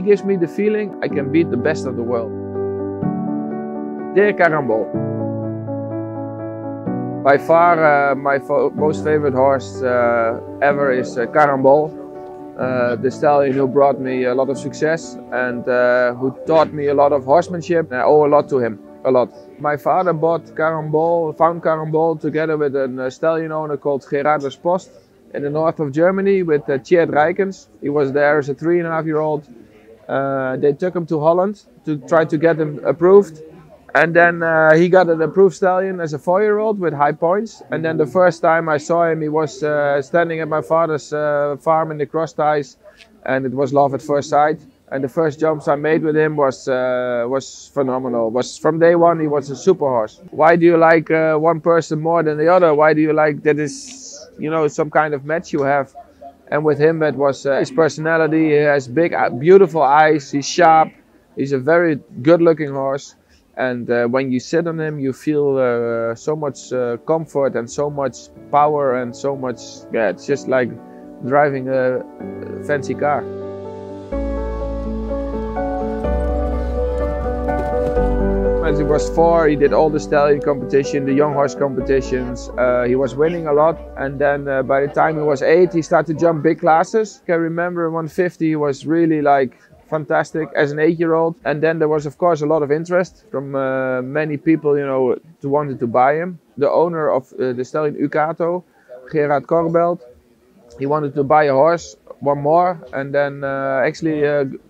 he gives me the feeling I can beat the best of the world. Dear Carambole, by far my most favorite horse ever is Carambole. The stallion who brought me a lot of success and who taught me a lot of horsemanship. I owe a lot to him, a lot. My father bought Carambole, found Carambole together with a stallion owner called Gerardus Post in the north of Germany with Cher. He was there as a 3.5-year-old. They took him to Holland to try to get him approved. And then he got an approved stallion as a 4-year-old with high points. And then the first time I saw him, he was standing at my father's farm in the cross ties, and it was love at first sight. And the first jumps I made with him was phenomenal. From day one, he was a super horse. Why do you like one person more than the other? Why do you like that is, you know, some kind of match you have? And with him, it was his personality. He has big, beautiful eyes. He's sharp. He's a very good-looking horse. And when you sit on him, you feel so much comfort and so much power and so much, yeah, it's just like driving a fancy car. As he was 4, he did all the stallion competition, the young horse competitions. He was winning a lot. And then by the time he was 8, he started to jump big classes. I can remember 150 was really like fantastic as an 8-year-old. And then there was of course a lot of interest from many people, you know, who wanted to buy him. The owner of the stallion Ucato, Gerard Corbelt, he wanted to buy a horse, one more. And then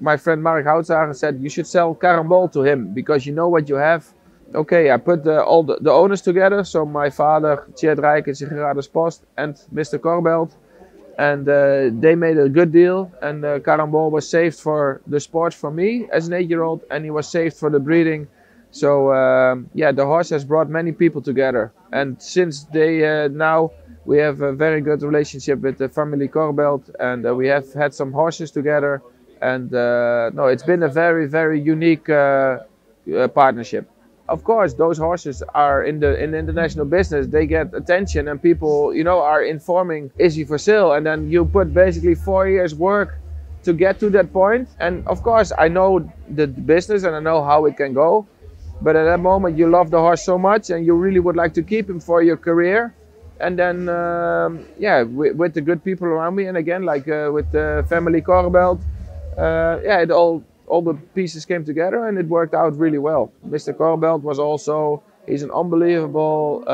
my friend Mark Houtzager said, you should sell Carambole to him because you know what you have. Okay, I put all the owners together. So my father, Cher, Gerardus Post and Mr. Corbelt. And they made a good deal, and Carambole was saved for the sport for me as an 8-year-old, and he was saved for the breeding. So yeah, the horse has brought many people together. And since they now we have a very good relationship with the family Corbelt, and we have had some horses together. And no, it's been a very, very unique partnership. Of course, those horses are in the international business. They get attention, and people, you know, are informing, is he for sale? And then you put basically 4 years work to get to that point. And of course, I know the business and I know how it can go. But at that moment, you love the horse so much, and you really would like to keep him for your career. And then, yeah, with the good people around me, and again, like with the family Corbelt, yeah, all the pieces came together and it worked out really well. Mr. Corbelt was also, he's an unbelievable,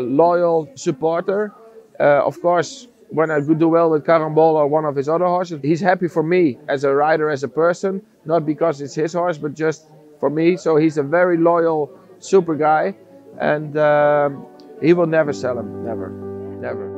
loyal supporter. Of course, when I do well with Carambole or one of his other horses, he's happy for me as a rider, as a person, not because it's his horse, but just for me. So he's a very loyal, super guy, and he will never sell him, never, never.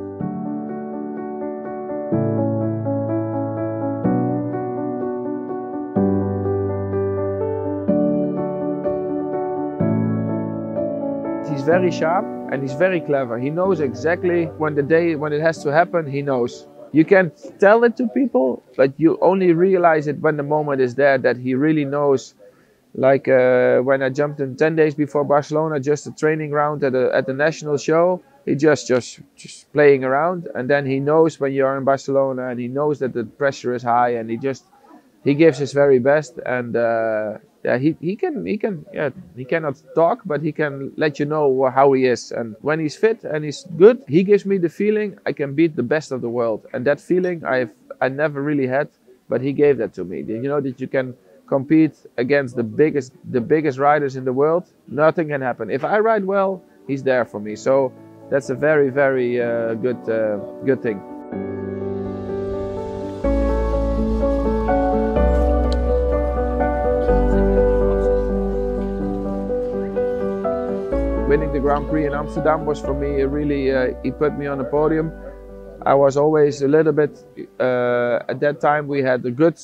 He's very sharp and he's very clever. He knows exactly when it has to happen, he knows. You can't tell it to people, but you only realize it when the moment is there, that he really knows. Like when I jumped in 10 days before Barcelona, just a training round at the national show, he just playing around, and then he knows when you're in Barcelona, and he knows that the pressure is high, and he gives his very best. And yeah, he cannot talk, but he can let you know how he is. And when he's fit and he's good, he gives me the feeling I can beat the best of the world. And that feeling I never really had, but he gave that to me. You know that you can compete against the biggest riders in the world. Nothing can happen. If I ride well, he's there for me. So that's a very, very good thing. Winning the Grand Prix in Amsterdam was for me really, he put me on the podium. I was always a little bit, at that time we had a good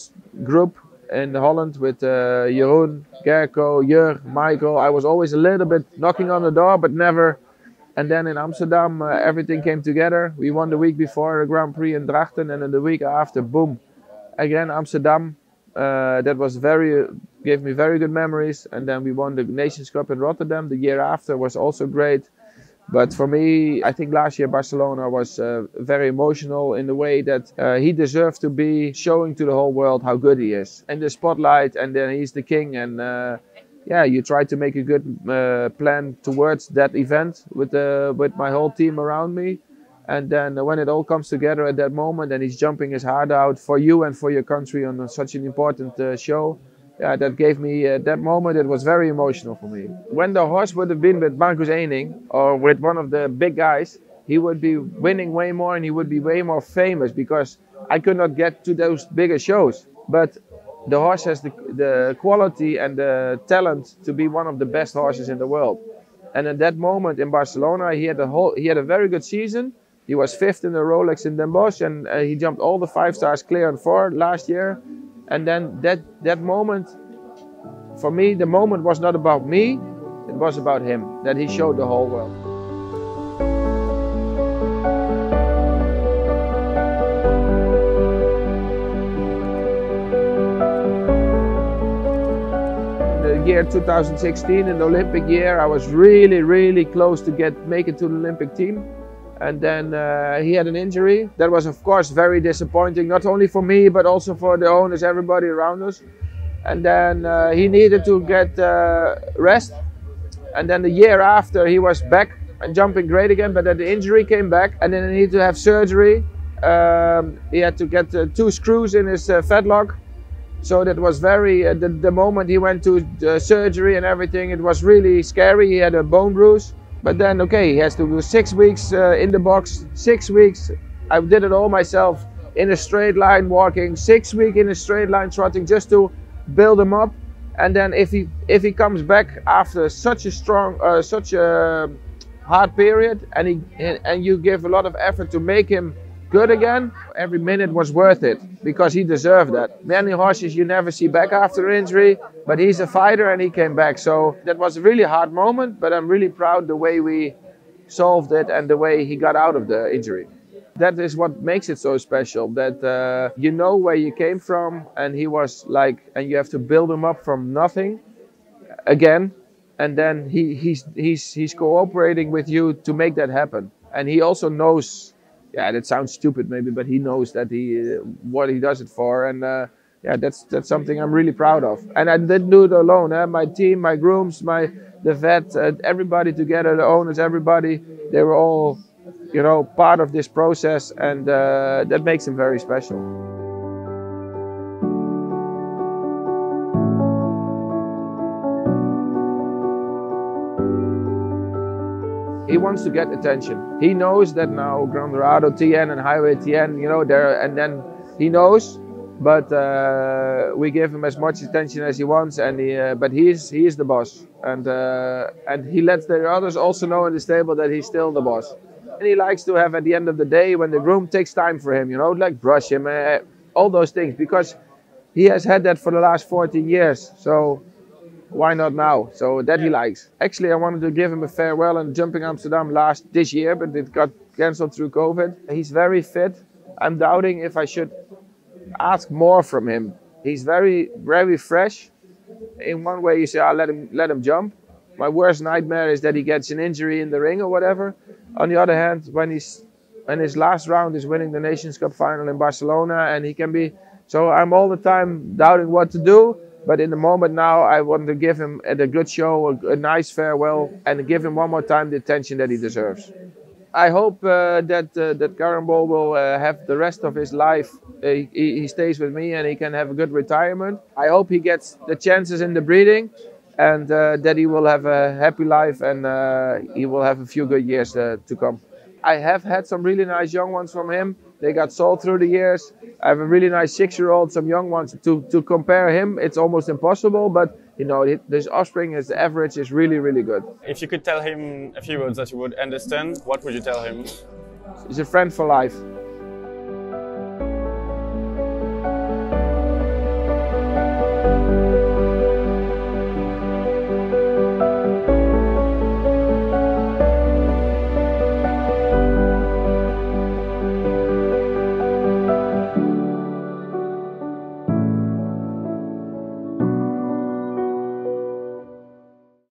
group in Holland with Jeroen, Gerco, Jur, Michael. I was always a little bit knocking on the door, but never. And then in Amsterdam, everything came together. We won the week before the Grand Prix in Drachten, and then the week after, boom, again Amsterdam. That was gave me very good memories. And then we won the Nations Cup in Rotterdam. The year after was also great. But for me, I think last year Barcelona was very emotional in the way that he deserved to be showing to the whole world how good he is. In the spotlight, and then he's the king. And yeah, you try to make a good plan towards that event with my whole team around me. And then when it all comes together at that moment, and he's jumping his heart out for you and for your country on such an important show, yeah, that gave me, that moment, it was very emotional for me. When the horse would have been with Marcus Eining or with one of the big guys, he would be winning way more and he would be way more famous because I could not get to those bigger shows. But the horse has the quality and the talent to be one of the best horses in the world. And at that moment in Barcelona, he had a very good season. He was 5th in the Rolex in Den Bosch, and he jumped all the 5 stars clear on 4 last year. And then that moment, for me, the moment was not about me, it was about him, that he showed the whole world. In the year 2016, in the Olympic year, I was really close to make it to the Olympic team. And then he had an injury. That was, of course, very disappointing, not only for me, but also for the owners, everybody around us. And then he needed to get rest. And then the year after, he was back and jumping great again, but then the injury came back. And then he needed to have surgery. He had to get 2 screws in his fetlock. So that was very, the moment he went to surgery and everything, it was really scary. He had a bone bruise. But then, okay, he has to do 6 weeks in the box, 6 weeks. I did it all myself in a straight line walking, 6 weeks in a straight line trotting just to build him up. And then if he comes back after such a hard period and you give a lot of effort to make him good again, every minute was worth it because he deserved that. Many horses you never see back after injury, but he's a fighter and he came back. So that was a really hard moment, but I'm really proud the way we solved it and the way he got out of the injury. That is what makes it so special, that you know where you came from, and he was like, and you have to build him up from nothing again, and then he's cooperating with you to make that happen. And he also knows, yeah, that sounds stupid maybe, but he knows that what he does it for, and yeah, that's something I'm really proud of. And I didn't do it alone. My team, my grooms, the vet, everybody together, the owners, everybody, they were all, you know, part of this process, and that makes him very special. He wants to get attention. He knows that now Gran Dorado, TN and Highway TN, you know, there, and then he knows, but we give him as much attention as he wants, and but he is the boss, and he lets the others also know in the stable that he's still the boss. And he likes to have, at the end of the day, when the groom takes time for him, you know, like brush him, all those things, because he has had that for the last 14 years. So why not now? So that he likes. Actually, I wanted to give him a farewell in Jumping Amsterdam this year, but it got cancelled through COVID. He's very fit. I'm doubting if I should ask more from him. He's very fresh. In one way, you say, let him jump. My worst nightmare is that he gets an injury in the ring or whatever. On the other hand, when his last round is winning the Nations Cup final in Barcelona, and he can be, so I'm all the time doubting what to do. But in the moment now, I want to give him a good show, a nice farewell, and give him one more time the attention that he deserves. I hope that Carambole will have the rest of his life. He stays with me and he can have a good retirement. I hope he gets the chances in the breeding, and that he will have a happy life, and he will have a few good years to come. I have had some really nice young ones from him. They got sold through the years. I have a really nice 6-year-old, some young ones. To compare him, it's almost impossible, but you know, his offspring, his average is really good. If you could tell him a few words that you would understand, what would you tell him? He's a friend for life.